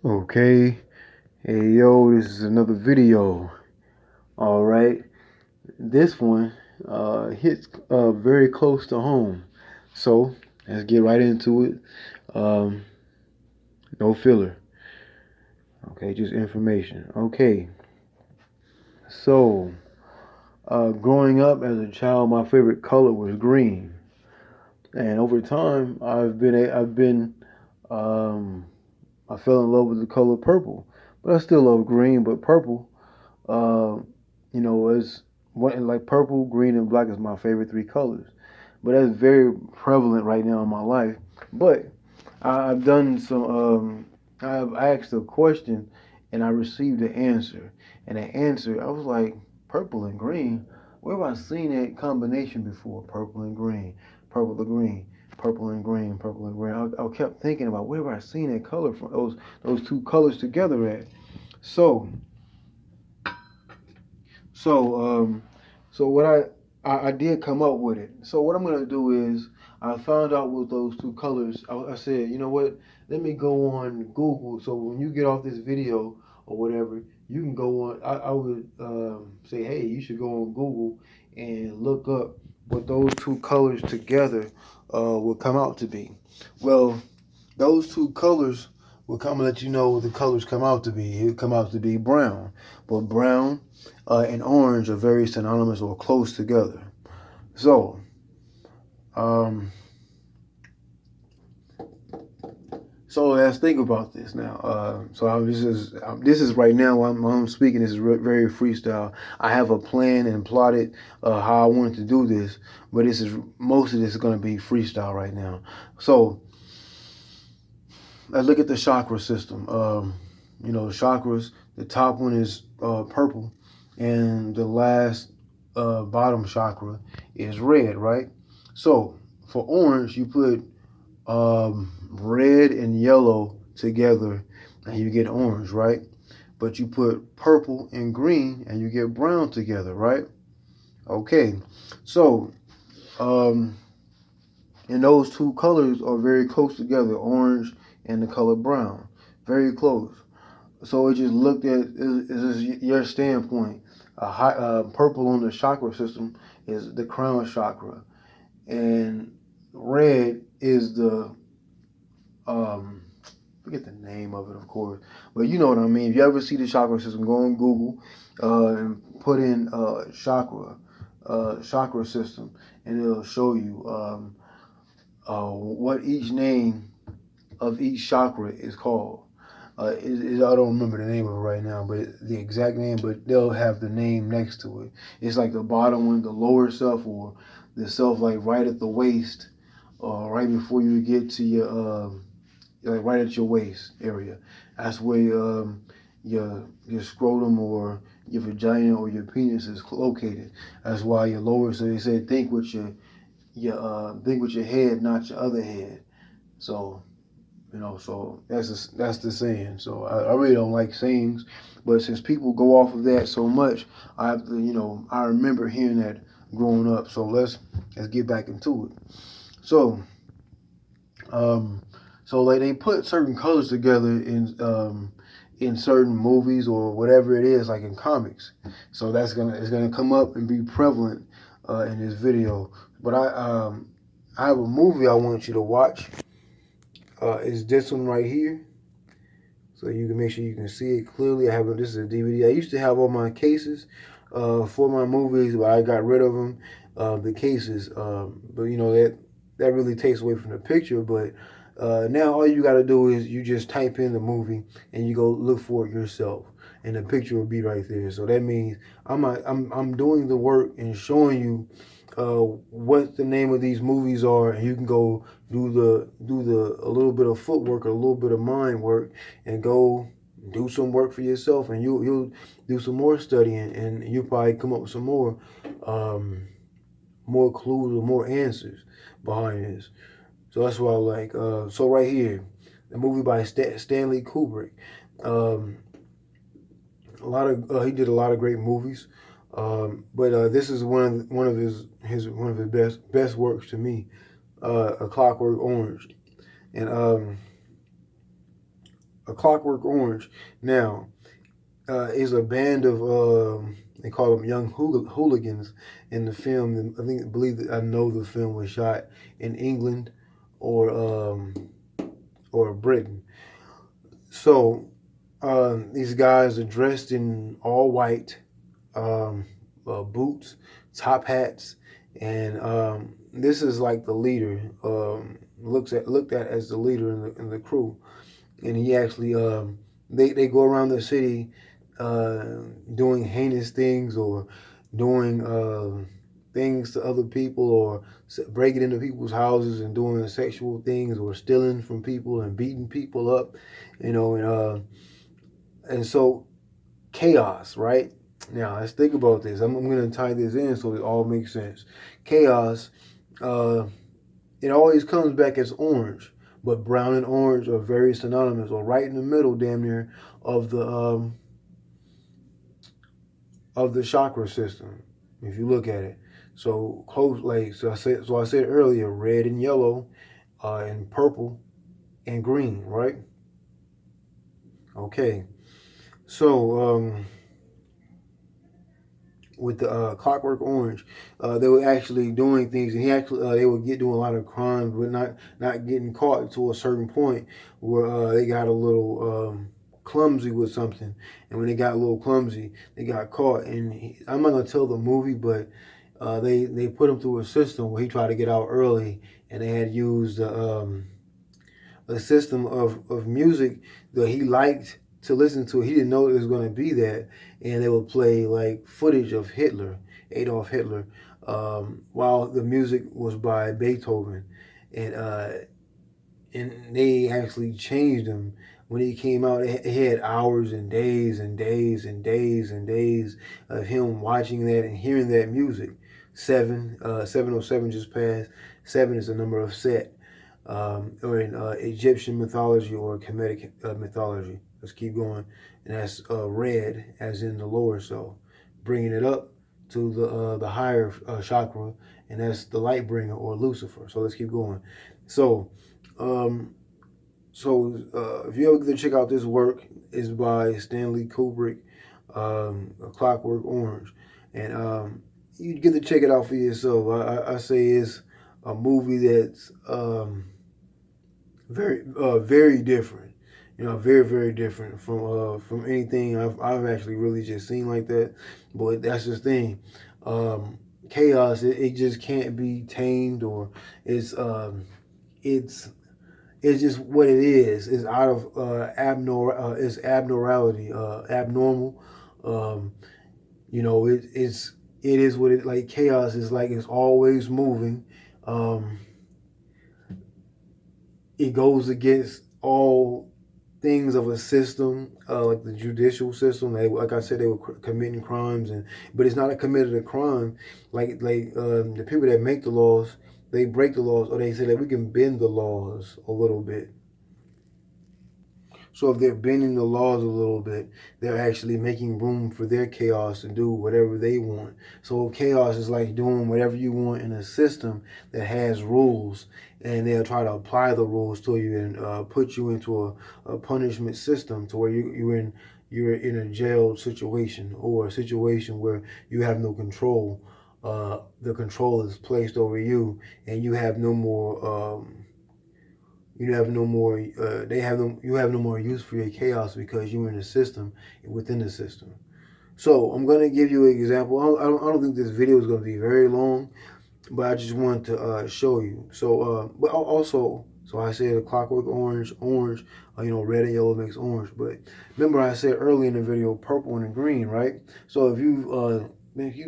Okay, hey yo, this is another video. All right, this one hits very close to home. So let's get right into it. Um, no filler. Okay, just information. Okay, so growing up as a child, my favorite color was green, and over time, um, I fell in love with the color purple, but I still love green. But purple Uh, is what like purple, green, and black is my favorite three colors. But that's very prevalent right now in my life. But I've done some. I've asked a question, and I received an answer. And the answer, I was like, purple and green. Where have I seen that combination before? Purple and green, purple and green, purple and green, purple and green. I kept thinking about where have I seen that color from? Those two colors together at. So So, um, so what I did come up with it. So what I'm gonna do is I found out what those two colors. I said, you know what? Let me go on Google. So when you get off this video or whatever, you can go on. I would say, hey, you should go on Google and look up what those two colors together will come out to be. Well, those two colors will come and let you know what the colors come out to be. It come out to be brown, but brown and orange are very synonymous or close together. So, um, so let's think about this now. This is right now while I'm speaking. This is very freestyle. I have a plan and plotted how I wanted to do this, but most of this is going to be freestyle right now. So let's look at the chakra system. Chakras. The top one is purple, and the last bottom chakra is red, right? So for orange, you put red and yellow together, and you get orange, right? But you put purple and green, and you get brown together, right? Okay, so um, and those two colors are very close together, orange and the color brown, very close. So it just looked at is your standpoint. Purple on the chakra system is the crown chakra, and red is the um, forget the name of it, of course, but you know what I mean. If you ever see the chakra system, go on Google and put in chakra system, and it'll show you what each name of each chakra is called. I don't remember the name of it right now, but the exact name, but they'll have the name next to it. It's like the bottom one, the lower self, or the self like right at the waist, or right before you get to your, like right at your waist area. That's where your scrotum or your vagina or your penis is located. That's why your lower. So they say think with think with your head, not your other head. So so that's the saying. So I really don't like sayings, but since people go off of that so much, I have to, I remember hearing that growing up. So let's get back into it. So, um, so like they put certain colors together in certain movies or whatever it is, like in comics. So it's gonna come up and be prevalent in this video. But I have a movie I want you to watch. Is this one right here? So you can make sure you can see it clearly. This is a DVD. I used to have all my cases for my movies, but I got rid of them, the cases. But that really takes away from the picture. But now all you got to do is you just type in the movie and you go look for it yourself, and the picture will be right there. So that means I'm doing the work and showing you what the name of these movies are, and you can go do the a little bit of footwork, a little bit of mind work, and go do some work for yourself, and you'll do some more studying, and you'll probably come up with some more clues or more answers behind this. So that's what I like. So right here, the movie by Stanley Kubrick. Um, he did a lot of great movies. But this is one of his best works to me, A Clockwork Orange, and A Clockwork Orange. Now, is a band of they call them young hooligans in the film. I believe that I know the film was shot in England or Britain. So these guys are dressed in all white, um, boots, top hats, and this is like the leader. Looked at as the leader in the crew, and he actually they go around the city doing heinous things or doing things to other people or breaking into people's houses and doing sexual things or stealing from people and beating people up, you know, and so chaos, right? Now let's think about this. I'm going to tie this in so it all makes sense. Chaos, it always comes back as orange, but brown and orange are very synonymous, or right in the middle, damn near, of the chakra system. If you look at it, so close, like I said earlier, red and yellow, and purple and green, right? Okay, so with the Clockwork Orange, they were actually doing things, and they would get doing a lot of crimes, but not getting caught to a certain point where they got a little clumsy with something, and when they got a little clumsy, they got caught. And I'm not gonna tell the movie, but they put him through a system where he tried to get out early, and they had used a system of music that he liked to listen to. He didn't know it was going to be that, and they would play like footage of Hitler, Adolf Hitler, while the music was by Beethoven, and they actually changed him when he came out. It had hours and days and days and days and days of him watching that and hearing that music. 707 just passed. 7 is the number of Set. Or in Egyptian mythology or Kemetic mythology. Let's keep going. And that's red, as in the lower self, bringing it up to the higher chakra, and that's the light bringer or Lucifer. So let's keep going. So, if you ever get to check out this work, it's by Stanley Kubrick, Clockwork Orange, and you get to check it out for yourself. I say it's a movie that's very different. You know, very very different from anything I've actually really just seen like that. But that's the thing. Chaos, it just can't be tamed, or it's it's it's just what it is. It's out of it's abnormality, abnormal. Um, you know, it is what it like. Chaos is like it's always moving. It goes against all things of a system, like the judicial system. Like I said, they were committing crimes, but it's not a committed a crime. The people that make the laws, they break the laws, or they say that we can bend the laws a little bit. So if they're bending the laws a little bit, they're actually making room for their chaos to do whatever they want. So chaos is like doing whatever you want in a system that has rules, and they'll try to apply the rules to you and put you into a punishment system to where you're in a jail situation, or a situation where you have no control. The control is placed over you, and you have no more. You have no more. You have no more use for your chaos because you're in a system within the system. So I'm gonna give you an example. I don't think this video is gonna be very long, but I just wanted to show you. So, but also, so I said a Clockwork Orange, red and yellow makes orange. But remember, I said early in the video, purple and green, right? So if you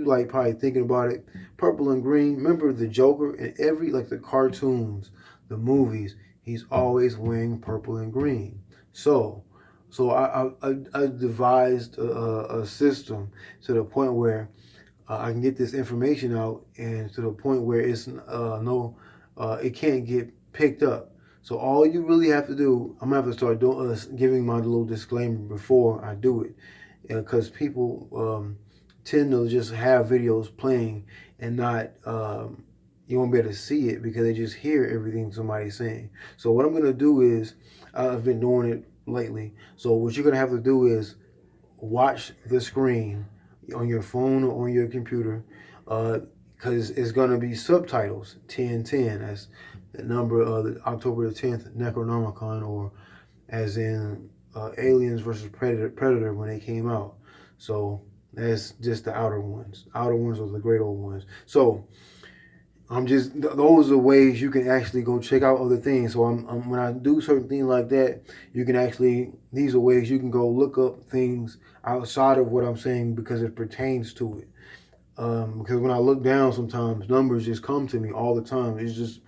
like probably thinking about it, purple and green. Remember the Joker in every like the cartoons, the movies. He's always wearing purple and green. So I devised a system to the point where I can get this information out, and to the point where it can't get picked up. So all you really have to do, I'm gonna have to start giving my little disclaimer before I do it, because people tend to just have videos playing and not. You won't be able to see it because they just hear everything somebody's saying. So what I'm gonna do is, I've been doing it lately. So what you're gonna have to do is watch the screen on your phone or on your computer, because it's gonna be subtitles 1010 as the number of October the 10th Necronomicon, or as in Aliens versus Predator when they came out. So that's just the outer ones. Outer ones are the great old ones. So I'm just those are ways you can actually go check out other things. So when I do certain things like that, you can actually these are ways you can go look up things outside of what I'm saying because it pertains to it. Because when I look down, sometimes numbers just come to me all the time. It's just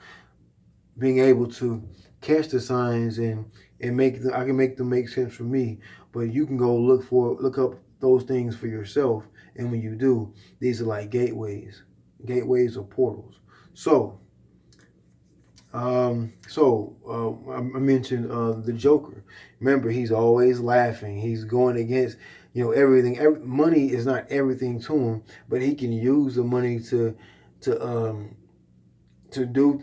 being able to catch the signs and make I can make them make sense for me. But you can go look up those things for yourself, and when you do, these are like gateways or portals. So I mentioned the Joker. Remember, he's always laughing. He's going against, everything. Money is not everything to him, but he can use the money to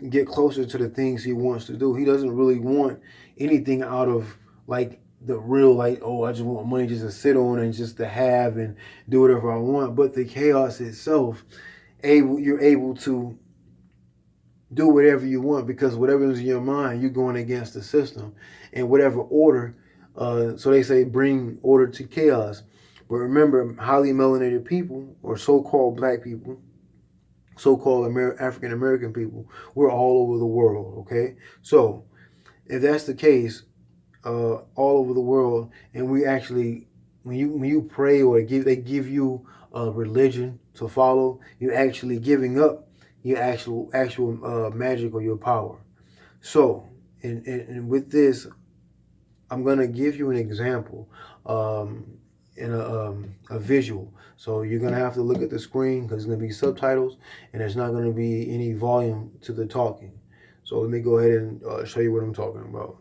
get closer to the things he wants to do. He doesn't really want anything out of like the real like, oh, I just want money just to sit on and just to have and do whatever I want. But the chaos itself, you're able to do whatever you want because whatever's in your mind, you're going against the system and whatever order. So they say bring order to chaos. But remember, highly melanated people or so-called black people, so-called African American people, we're all over the world. Okay, so if that's the case, all over the world, and we actually, when you pray or they give you a religion to follow, you're actually giving up your actual magic or your power. So, and with this, I'm gonna give you an example, in a visual. So you're gonna have to look at the screen because it's gonna be subtitles, and there's not gonna be any volume to the talking. So let me go ahead and show you what I'm talking about.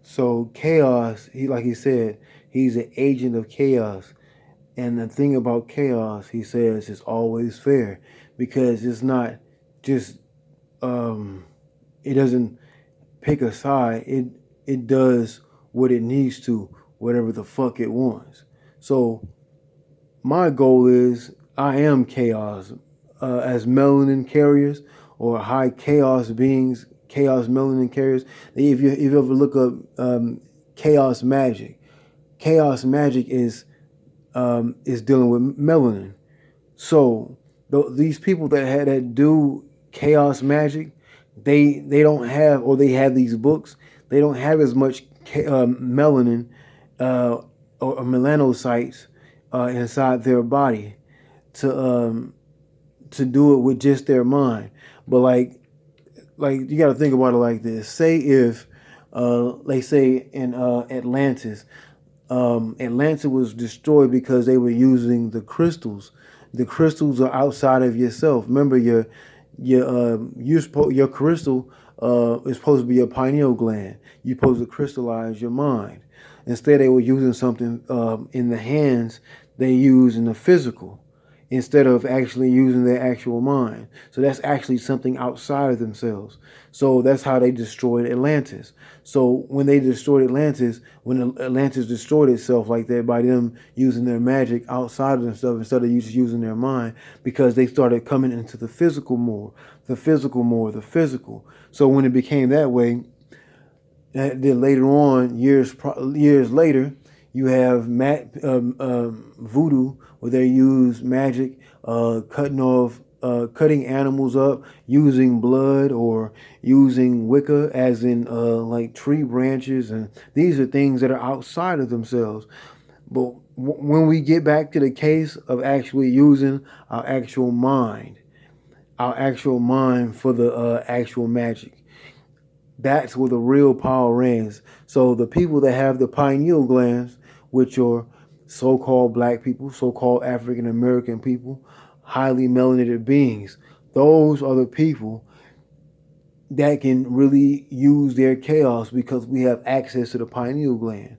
So chaos, like he said, he's an agent of chaos. And the thing about chaos, he says, is always fair because it's not just um, it doesn't pick a side. It does what it needs to, whatever the fuck it wants. So my goal is I am chaos, as melanin carriers or high chaos beings, chaos melanin carriers. If you ever look up chaos magic, chaos magic is dealing with melanin. So these people that do chaos magic, they don't have, or they have these books. They don't have as much melanin uh, or melanocytes inside their body to to do it with just their mind. But like you got to think about it like this. Say if they say in Atlantis, Atlanta was destroyed because they were using the crystals. The crystals are outside of yourself. Remember, your crystal it's supposed to be your pineal gland. You're supposed to crystallize your mind. Instead, they were using something in the hands they use in the physical instead of actually using their actual mind. So that's actually something outside of themselves. So that's how they destroyed Atlantis. So when they destroyed Atlantis, when Atlantis destroyed itself like that by them using their magic outside of themselves instead of just using their mind, because they started coming into the physical more, the physical more, the physical. So when it became that way, then later on, years later, you have voodoo, where they use magic, cutting animals up, using blood, or using Wicca, as in like tree branches, and these are things that are outside of themselves. But when we get back to the case of actually using our actual mind for the actual magic, that's where the real power reigns. So the people that have the pineal glands, which are so-called black people, so-called African American people, highly melanated beings, those are the people that can really use their chaos because we have access to the pineal gland.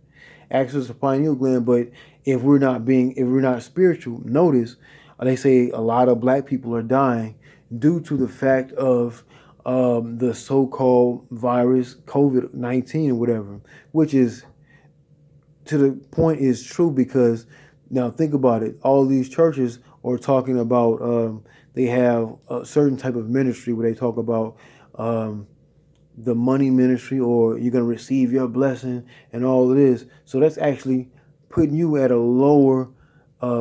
Access to the pineal gland, but if we're not spiritual, notice they say a lot of black people are dying due to the fact of the so-called virus COVID-19 or whatever, which is to the point is true, because now think about it. All these churches are talking about they have a certain type of ministry where they talk about the money ministry, or you're going to receive your blessing and all of this. So that's actually putting you at a lower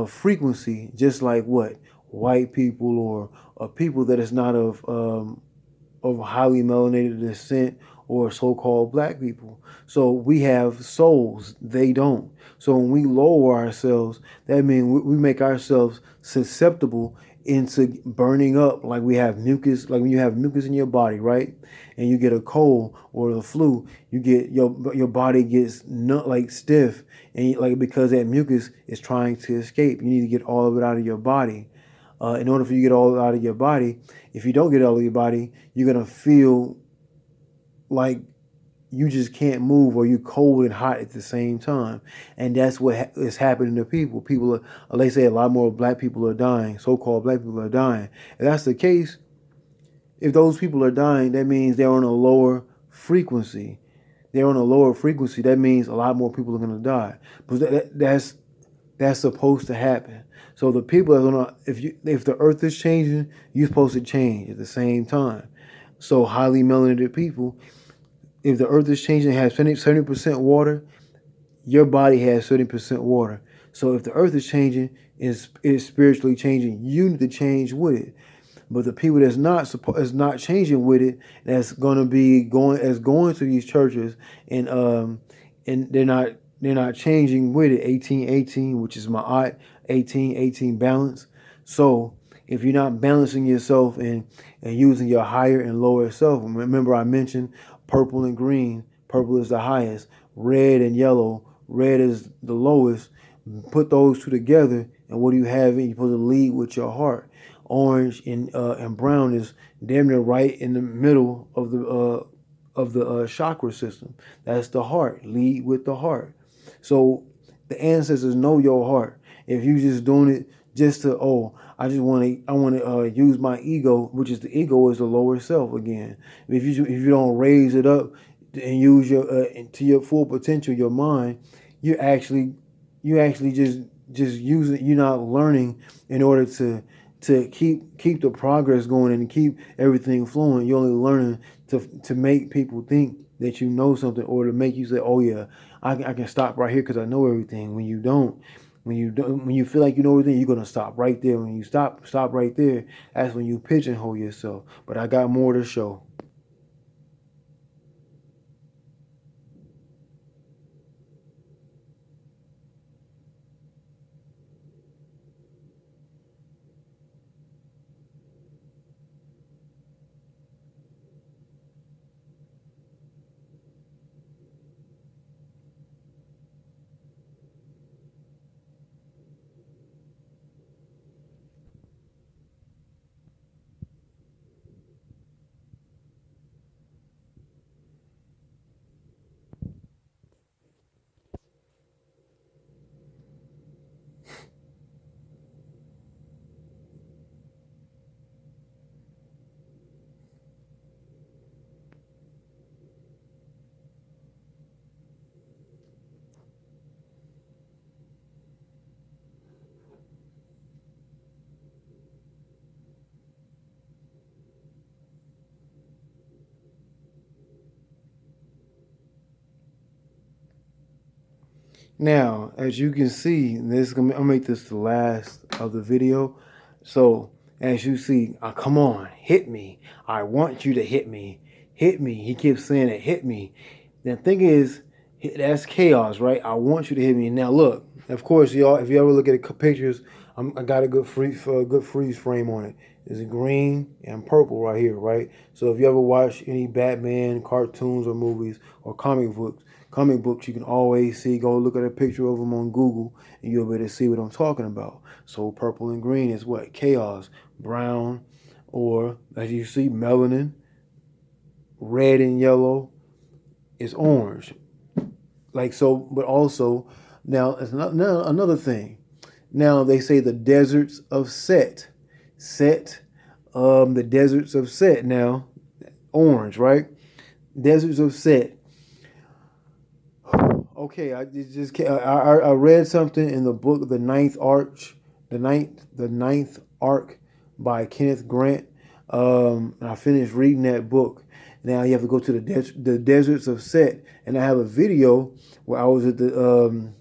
frequency, just like what white people or people that is not of highly melanated descent, or so-called black people. So we have souls, they don't. So when we lower ourselves, that means we make ourselves susceptible into burning up, like we have mucus, like when you have mucus in your body, right? And you get a cold or the flu, you get your body gets not like stiff, and like because that mucus is trying to escape, you need to get all of it out of your body. In order for you to get all out of your body, if you don't get out of your body, you're going to feel like you just can't move, or you're cold and hot at the same time. And that's what is happening to people. People are, they say a lot more black people are dying, so-called black people are dying. If that's the case, if those people are dying, that means they're on a lower frequency. They're on a lower frequency. That means a lot more people are going to die. But that's supposed to happen. So the people are gonna, if the earth is changing, you're supposed to change at the same time. So highly melanated people, if the earth is changing, it has 70% water, your body has 70% water. So if the earth is changing, is spiritually changing, you need to change with it. But the people is not changing with it, that's gonna be going to these churches, and they're not changing with it. 1818, which is my odd 1818 balance. So if you're not balancing yourself and using your higher and lower self, remember I mentioned purple and green. Purple is the highest, red and yellow. Red is the lowest. Put those two together, and what do you have? You're supposed to lead with your heart. Orange and brown is damn near right in the middle of the chakra system. That's the heart. Lead with the heart. So the ancestors know your heart. If you just doing it just to I want to use my ego, which is the ego is the lower self again. If you don't raise it up and use your to your full potential, your mind, you actually just use it. You're not learning in order to keep the progress going and keep everything flowing. You're only learning to make people think that you know something, or to make you say, "Oh yeah, I can stop right here because I know everything." When you don't, when you feel like you know everything, you're gonna stop right there. When you stop right there, that's when you pigeonhole yourself. But I got more to show. Now, as you can see, I'll make this the last of the video. So, as you see, come on, hit me. I want you to hit me. Hit me. He keeps saying it, hit me. The thing is, that's chaos, right? I want you to hit me. Now, look, of course, y'all, if you ever look at the pictures, I got a good freeze frame on it. It's green and purple right here, right? So if you ever watch any Batman cartoons or movies or comic books, you can always see, go look at a picture of them on Google and you'll be able to see what I'm talking about. So purple and green is what? Chaos. Brown, or as you see, melanin. Red and yellow is orange. Like so, but also, now it's another thing. Now they say the deserts of Set. The deserts of Set now, orange, right? Deserts of Set. Okay, I read something in the book The Ninth Arch, the ninth arc by Kenneth Grant. I finished reading that book. Now you have to go to the deserts of Set, and I have a video where I was at the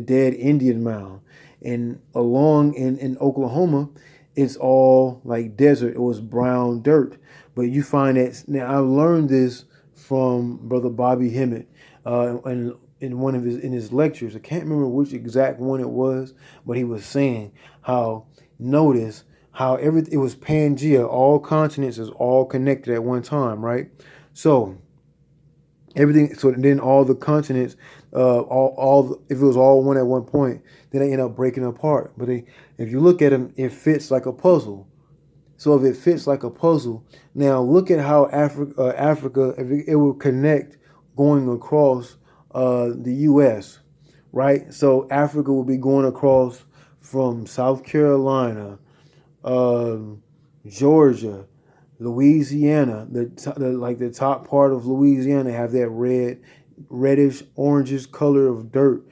dead Indian mound, and along in Oklahoma, it's all like desert. It was brown dirt, but you find that now I learned this from Brother Bobby Hemmett, and in one of his lectures. I can't remember which exact one it was, but he was saying how notice how it was Pangea, all continents is all connected at one time, right? So everything. So then all the continents, if it was all one at one point, then they end up breaking apart. But if you look at them, it fits like a puzzle. So if it fits like a puzzle, now look at how Africa, if it will connect going across the U.S., right? So Africa will be going across from South Carolina, Georgia, Louisiana, the top part of Louisiana have that reddish, orangish color of dirt.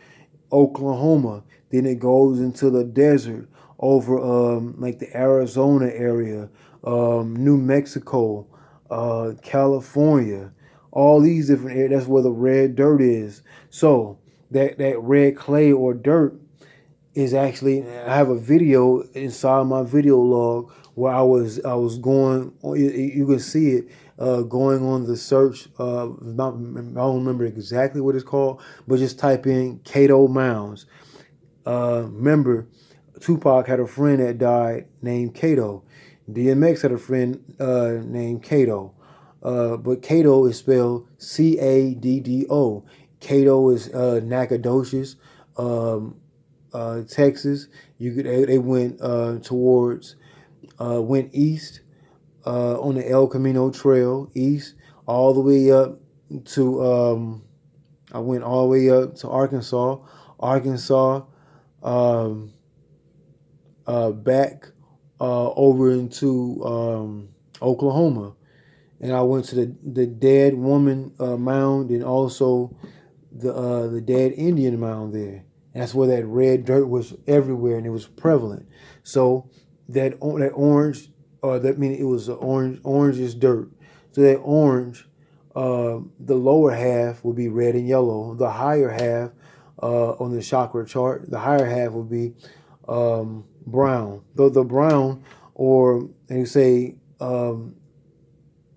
Oklahoma, then it goes into the desert over like the Arizona area, New Mexico, California, all these different areas. That's where the red dirt is. So that red clay or dirt is actually, I have a video inside my video log where I was going. You can see it going on the search. I don't remember exactly what it's called, but just type in Cato Mounds. Remember, Tupac had a friend that died named Cato. DMX had a friend named Cato. But Cato is spelled Caddo. Cato is Nacogdoches, Texas. They went went east on the El Camino Trail, east all the way up to I went all the way up to Arkansas, um, back over into Oklahoma, and I went to the dead woman mound, and also the dead Indian mound there. That's where that red dirt was everywhere, and it was prevalent. So that orange, that means it was orangish dirt. So that orange, the lower half would be red and yellow. The higher half on the chakra chart, the higher half would be brown. The brown, or they say, highly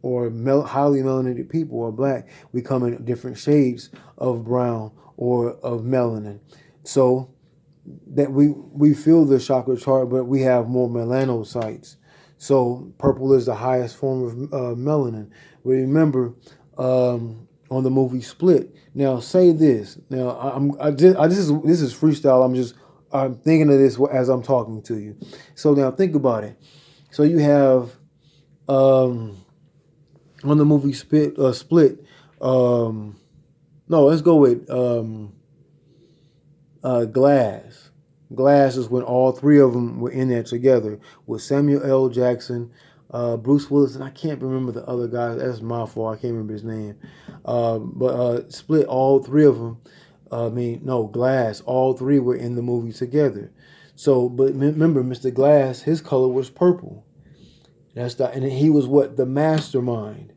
melanated people or black, we come in different shades of brown or of melanin. So that we feel the chakra chart, but we have more melanocytes. So purple is the highest form of melanin. We remember on the movie Split. Now say this. Now this is freestyle. I'm thinking of this as I'm talking to you. So now think about it. So you have on the movie Split. No, let's go with Glass. Glass is when all three of them were in there together with Samuel L. Jackson, Bruce Willis, and I can't remember the other guy. That's my fault. I can't remember his name. But Split, all three of them. Glass. All three were in the movie together. So, but remember, Mr. Glass, his color was purple. And he was what? The mastermind.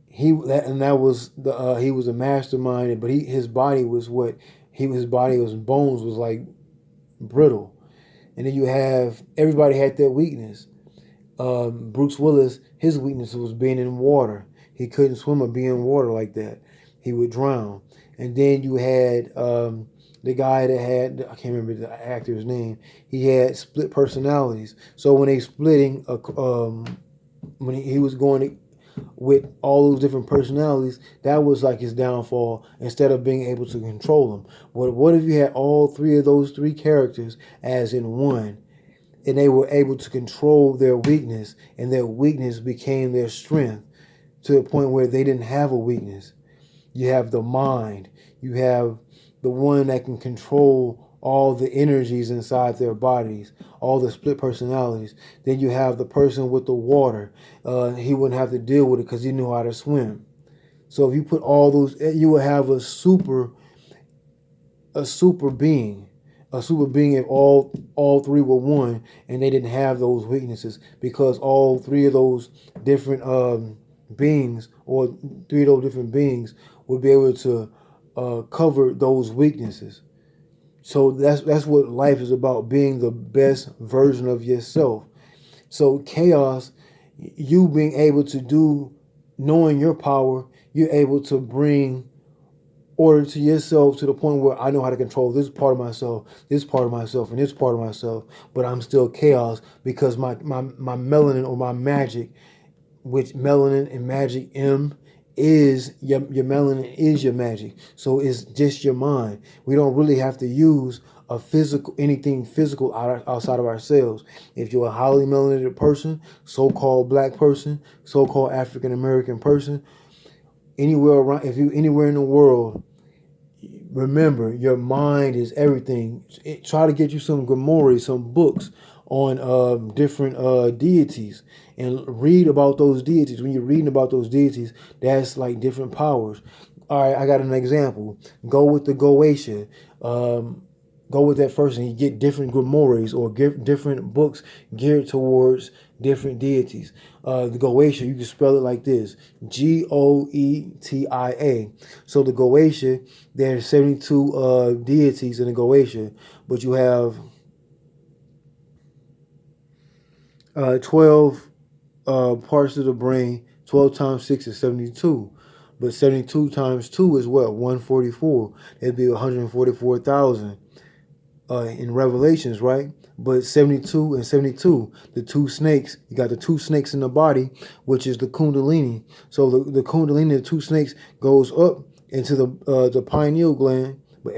He was the mastermind, but his body was what? his body, his bones was like brittle. And then you have everybody had their weakness. Bruce Willis, his weakness was being in water. He couldn't swim or be in water like that. He would drown. And then you had the guy that had, I can't remember the actor's name. He had split personalities. So when they splitting, when he was going with all those different personalities, that was like his downfall. Instead of being able to control them, what if you had all three of those three characters as in one? And they were able to control their weakness, and their weakness became their strength to the point where they didn't have a weakness. You have the mind. You have the one that can control all the energies inside their bodies, all the split personalities. Then you have the person with the water. He wouldn't have to deal with it because he knew how to swim. So if you put all those, you would have a super being. A super being if all three were one and they didn't have those weaknesses, because all three of those different beings, or three of those different beings, would be able to cover those weaknesses. So that's what life is about, being the best version of yourself. So chaos, you being able to do, knowing your power, you're able to bring order to yourself to the point where I know how to control this part of myself, this part of myself, and this part of myself, but I'm still chaos because my melanin, or my magic, which melanin and magic M is your melanin is your magic. So it's just your mind. We don't really have to use anything physical outside of ourselves. If you're a highly melanated person, so-called black person, so-called African American person, anywhere around, if you anywhere in the world, remember your mind is everything. Try to get you some grimoires, some books on different deities, and read about those deities. When you're reading about those deities, that's like different powers. All right, I got an example. Go with the Goetia. Go with that first, and you get different grimoires or different books geared towards different deities. The Goetia, you can spell it like this: Goetia. So the Goetia, there's 72 deities in the Goetia, but you have 12 parts of the brain. 12 times 6 is 72. But 72 times 2 is what? 144. It'd be 144,000. In Revelations, right? But 72 and 72, the two snakes, you got the two snakes in the body, which is the Kundalini. So the Kundalini, the two snakes, goes up into the pineal gland. But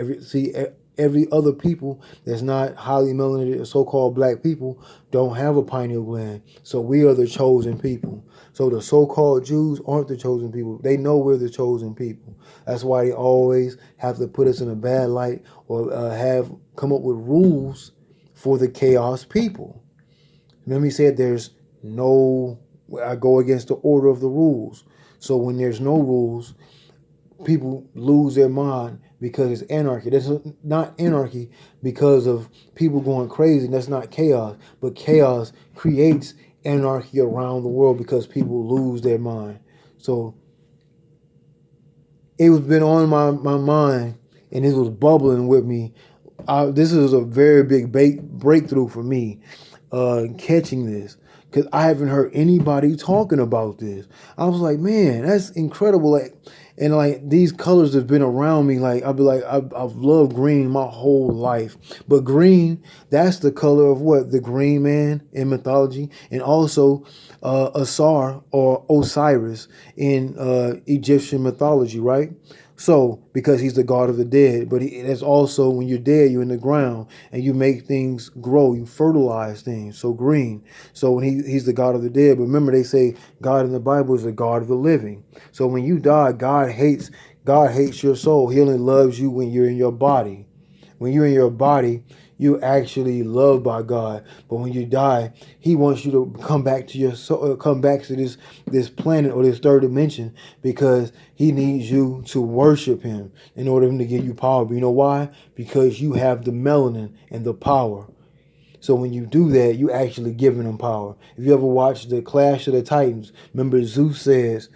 every other people that's not highly melanated, so-called black people, don't have a pineal gland. So we are the chosen people. So the so-called Jews aren't the chosen people. They know we're the chosen people. That's why they always have to put us in a bad light, or have come up with rules for the chaos people. Remember, he said I go against the order of the rules. So when there's no rules, people lose their mind because it's anarchy. That's not anarchy because of people going crazy. That's not chaos. But chaos creates anarchy around the world because people lose their mind. So it was been on my mind, and it was bubbling with me. This is a very big breakthrough for me, catching this, because I haven't heard anybody talking about this. I was like, man, that's incredible. And these colors have been around me. I'll be like, I've loved green my whole life. But green, that's the color of what? The green man in mythology. And also Asar, or Osiris, in Egyptian mythology, right? So, because he's the god of the dead, but that's also, when you're dead, you're in the ground and you make things grow, you fertilize things. So green. So when he's the god of the dead, but remember they say God in the Bible is the God of the living. So when you die, God hates your soul. He only loves you when you're in your body. When you're in your body, you're actually loved by God. But when you die, He wants you to come back to your soul, come back to this planet or this third dimension, because He needs you to worship Him in order for Him to give you power. But you know why? Because you have the melanin and the power. So when you do that, you actually giving Him power. If you ever watched the Clash of the Titans, remember Zeus says,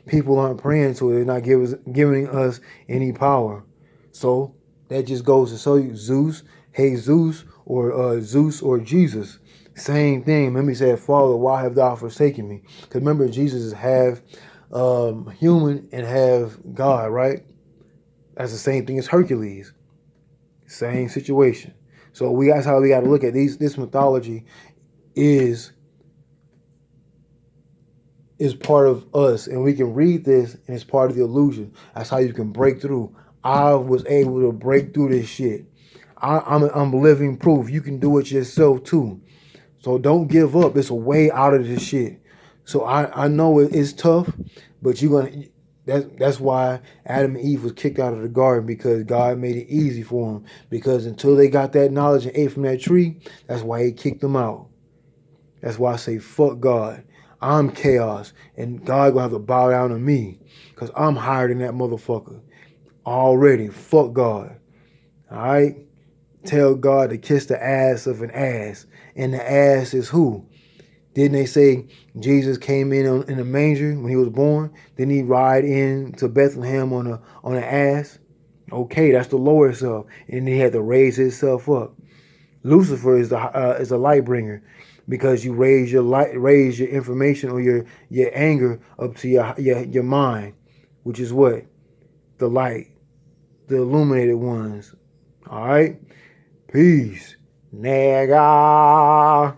people aren't praying to it, they're not giving us any power. So That just goes to show you Zeus, Jesus, or Jesus. Same thing. Remember he said, Father, why have thou forsaken me? Because remember, Jesus is half human and half God, right? That's the same thing as Hercules. Same situation. So that's how we got to look at these. This mythology is part of us, and we can read this, and it's part of the illusion. That's how you can break through. I was able to break through this shit. I'm living proof. You can do it yourself too. So don't give up. It's a way out of this shit. So I know it's tough, but you're gonna. That's why Adam and Eve was kicked out of the garden, because God made it easy for them. Because until they got that knowledge and ate from that tree, that's why He kicked them out. That's why I say fuck God. I'm chaos, and God gonna have to bow down to me, because I'm higher than that motherfucker already. Fuck God. All right. Tell God to kiss the ass of an ass, and the ass is who? Didn't they say Jesus came in a manger when He was born? Didn't He ride into Bethlehem on an ass? Okay, that's the lower self, and He had to raise Himself up. Lucifer is a light bringer, because you raise your information or your anger up to your mind, which is what? The light, the illuminated ones. All right, peace, nigga.